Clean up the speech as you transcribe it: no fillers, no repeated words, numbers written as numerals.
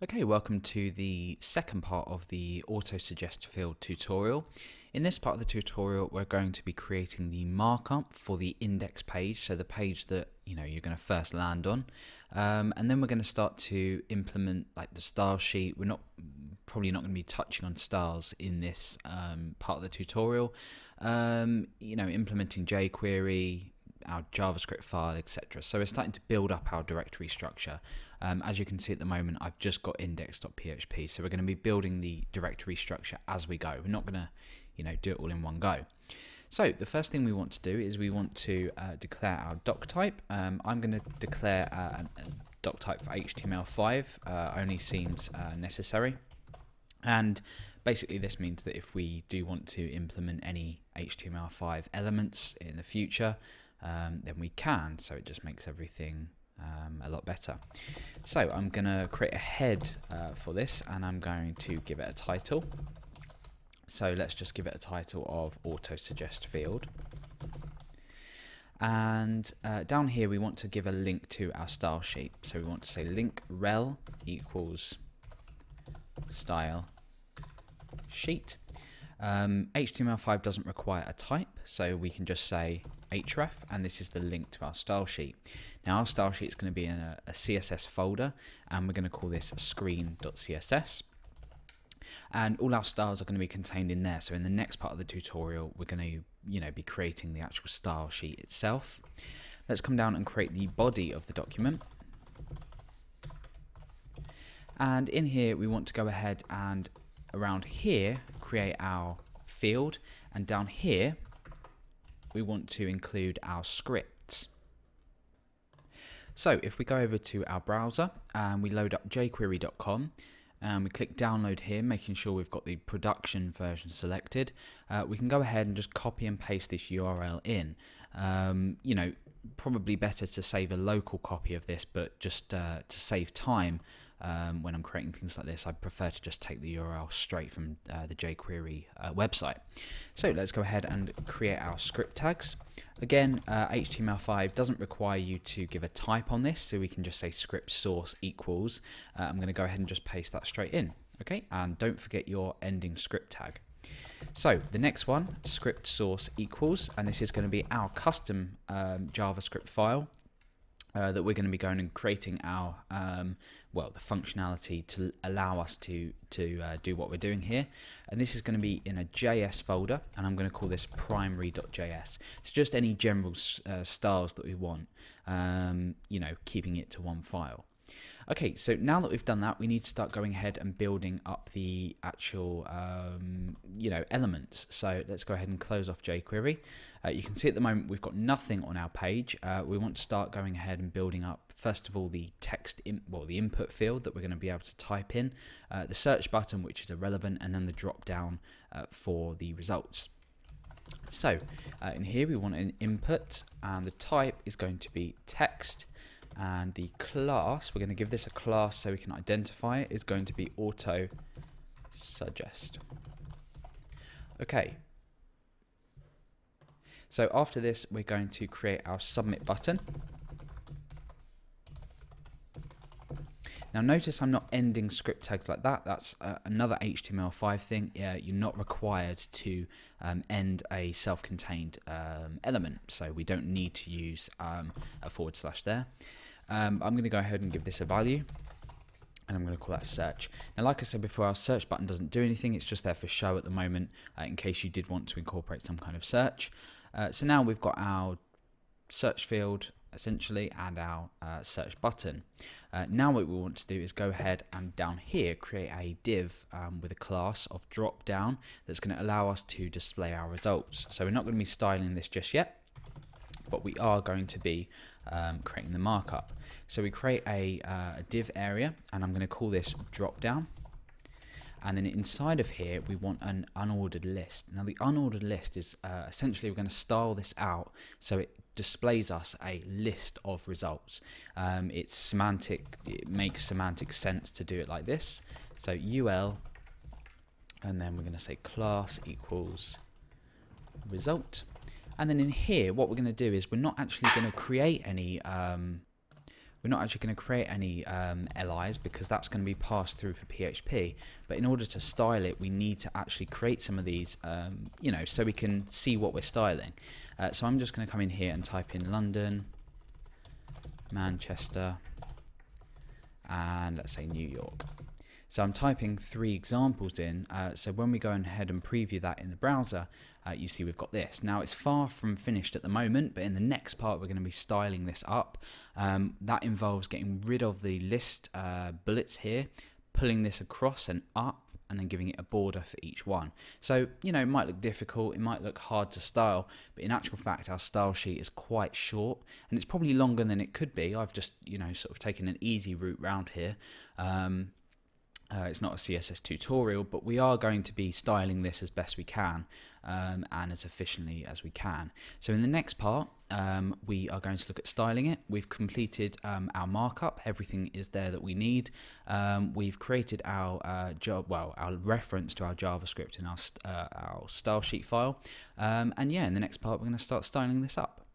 Okay, welcome to the second part of the auto suggest field tutorial. In this part of the tutorial, we're going to be creating the markup for the index page, so the page that you're going to first land on, and then we're going to start to implement like the style sheet. We're probably not going to be touching on styles in this part of the tutorial. Implementing jQuery, our JavaScript file, etc. So we're starting to build up our directory structure. As you can see at the moment, I've just got index.php, so we're going to be building the directory structure as we go. We're not going to do it all in one go. So the first thing we want to do is we want to declare our doc type. I'm going to declare a doc type for HTML5, only seems necessary. And basically this means that if we do want to implement any HTML5 elements in the future, then we can, so it just makes everything a lot better. So I'm going to create a head for this, and I'm going to give it a title. So let's just give it a title of auto suggest field. And down here we want to give a link to our style sheet. So we want to say link rel equals style sheet. HTML5 doesn't require a type, so we can just say href, and this is the link to our style sheet. Now our style sheet is going to be in a CSS folder, and we're going to call this screen.css. And all our styles are going to be contained in there. So in the next part of the tutorial, we're going to be creating the actual style sheet itself. Let's come down and create the body of the document. And in here, we want to go ahead and around here create our field, and down here we want to include our scripts. So if we go over to our browser and we load up jQuery.com and we click download here, making sure we've got the production version selected, we can go ahead and just copy and paste this URL in. Probably better to save a local copy of this, but just to save time when I'm creating things like this, I prefer to just take the URL straight from the jQuery website. So let's go ahead and create our script tags. Again, HTML5 doesn't require you to give a type on this, so we can just say script source equals. I'm going to go ahead and just paste that straight in. Okay, and don't forget your ending script tag. So the next one, script source equals, and this is going to be our custom JavaScript file that we're going to be going and creating our the functionality to allow us to do what we're doing here. And this is going to be in a JS folder, and I'm going to call this primary.js. It's just any general styles that we want, keeping it to one file. Okay, so now that we've done that, we need to start going ahead and building up the actual, elements. So let's go ahead and close off jQuery. You can see at the moment we've got nothing on our page. We want to start going ahead and building up, first of all, the text, the input field that we're going to be able to type in, the search button, which is irrelevant, and then the drop down for the results. So in here we want an input, and the type is going to be text. And the class, we're going to give this a class so we can identify it, is going to be auto suggest. Okay. So after this, we're going to create our submit button. Now notice I'm not ending script tags like that. That's another HTML5 thing. You're not required to end a self-contained element, so we don't need to use a / there. I'm going to go ahead and give this a value, and I'm going to call that search. Now, like I said before, our search button doesn't do anything. It's just there for show at the moment, in case you did want to incorporate some kind of search. So now we've got our search field, essentially, and our search button. Now what we want to do is go ahead and down here create a div with a class of drop down that's going to allow us to display our results. So we're not going to be styling this just yet, but we are going to be creating the markup. So we create a div area, and I'm going to call this drop down. And then inside of here, we want an unordered list. Now the unordered list is essentially, we're going to style this out so it displays us a list of results. It's semantic, it makes semantic sense to do it like this. So UL, and then we're going to say class equals result. And then in here, what we're going to do is we're not actually going to create any we're not actually going to create any LIs because that's going to be passed through for PHP. But in order to style it, we need to actually create some of these, you know, so we can see what we're styling. So I'm just going to come in here and type in London, Manchester, and let's say New York. So I'm typing 3 examples in, so when we go ahead and preview that in the browser, you see we've got this. Now it's far from finished at the moment, but in the next part we're going to be styling this up. That involves getting rid of the list bullets here, pulling this across and up, and then giving it a border for each one. So, you know, it might look difficult, it might look hard to style, but in actual fact our style sheet is quite short, and it's probably longer than it could be. I've just, you know, sort of taken an easy route round here. It's not a CSS tutorial, but we are going to be styling this as best we can and as efficiently as we can. So in the next part, we are going to look at styling it. We've completed our markup. Everything is there that we need. We've created our our reference to our JavaScript in our style sheet file. And yeah, in the next part, we're going to start styling this up.